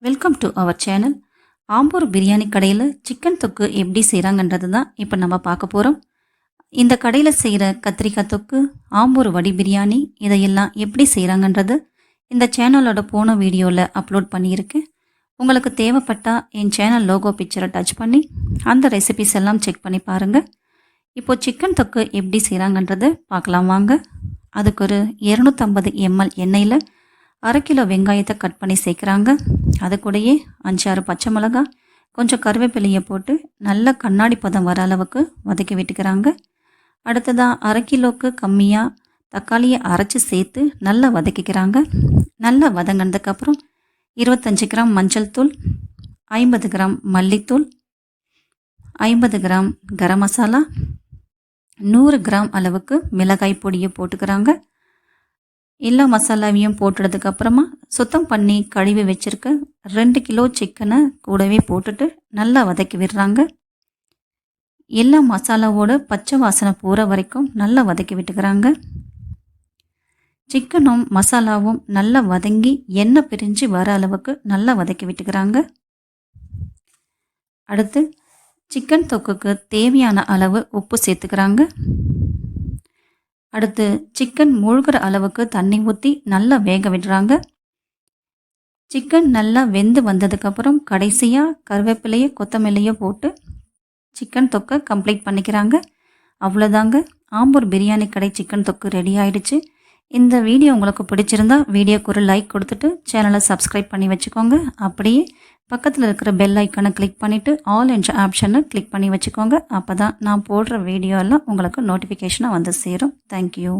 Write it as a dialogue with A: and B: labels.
A: Welcome to our channel. Ambur biryani கடையில் chicken தொக்கு எப்படி செய்கிறாங்கன்றது தான் இப்போ நம்ம பார்க்க போகிறோம். இந்த கடையில் செய்கிற கத்திரிக்காய் தொக்கு, ஆம்பூர் வடி பிரியாணி இதையெல்லாம் எப்படி செய்கிறாங்கன்றது இந்த சேனலோட போன வீடியோவில் அப்லோட் பண்ணியிருக்கேன். உங்களுக்கு தேவைப்பட்டால் என் சேனல் லோகோ பிக்சரை டச் பண்ணி அந்த ரெசிபிஸ் எல்லாம் செக் பண்ணி பாருங்கள். இப்போது சிக்கன் தொக்கு எப்படி செய்கிறாங்கன்றது பார்க்கலாம் வாங்க. அதுக்கு ஒரு 250 ml எண்ணெயில் 1/2 கிலோ வெங்காயத்தை கட் பண்ணி சேர்க்குறாங்க. அது கூடயே 5-6 பச்சை மிளகா, கொஞ்சம் கருவேப்பிலையை போட்டு நல்ல கண்ணாடி பதம் வர அளவுக்கு வதக்கி விட்டுக்கிறாங்க. அடுத்ததாக 1/2 கிலோவுக்கு கம்மியாக தக்காளியை அரைச்சி சேர்த்து நல்லா வதக்கிக்கிறாங்க. நல்லா வதங்கினதுக்கப்புறம் 25 கிராம் மஞ்சள் தூள், 50 கிராம் மல்லித்தூள், 50 கிராம் கரம் மசாலா, 100 கிராம் அளவுக்கு மிளகாய் பொடியை போட்டுக்கிறாங்க. எல்லா மசாலாவையும் போட்டுறதுக்கப்புறமா சுத்தம் பண்ணி கழுவி வச்சுருக்க 2 கிலோ சிக்கனை கூடவே போட்டுட்டு நல்லா வதக்கி விடுறாங்க. எல்லா மசாலாவோட பச்சை வாசனை போகிற வரைக்கும் நல்லா வதக்கி விட்டுக்கிறாங்க. சிக்கனும் மசாலாவும் நல்லா வதங்கி எண்ணெய் பிரிஞ்சு வர அளவுக்கு நல்லா வதக்கி விட்டுக்கிறாங்க. அடுத்து சிக்கன் தொக்குக்கு தேவையான அளவு உப்பு சேர்த்துக்கிறாங்க. அடுத்து சிக்கன் மூழ்கிற அளவுக்கு தண்ணி ஊற்றி நல்லா வேக விடுறாங்க. சிக்கன் நல்லா வெந்து வந்ததுக்கப்புறம் கடைசியாக கருவேப்பிலையோ கொத்தமல்லியோ போட்டு சிக்கன் தொக்கை கம்ப்ளீட் பண்ணிக்கிறாங்க. அவ்வளோதாங்க, ஆம்பூர் பிரியாணி கடை சிக்கன் தொக்கு ரெடி ஆயிடுச்சு. இந்த வீடியோ உங்களுக்கு பிடிச்சிருந்தா வீடியோக்கு ஒரு லைக் கொடுத்துட்டு சேனலை சப்ஸ்கிரைப் பண்ணி வச்சுக்கோங்க. அப்படியே பக்கத்தில் இருக்கிற பெல் ஐக்கானை கிளிக் பண்ணிவிட்டு ஆல் என்ற ஆப்ஷனை கிளிக் பண்ணி வச்சுக்கோங்க. அப்போ தான் நான் போடுற வீடியோ எல்லாம் உங்களுக்கு நோட்டிஃபிகேஷனாக வந்து சேரும். தேங்க்யூ.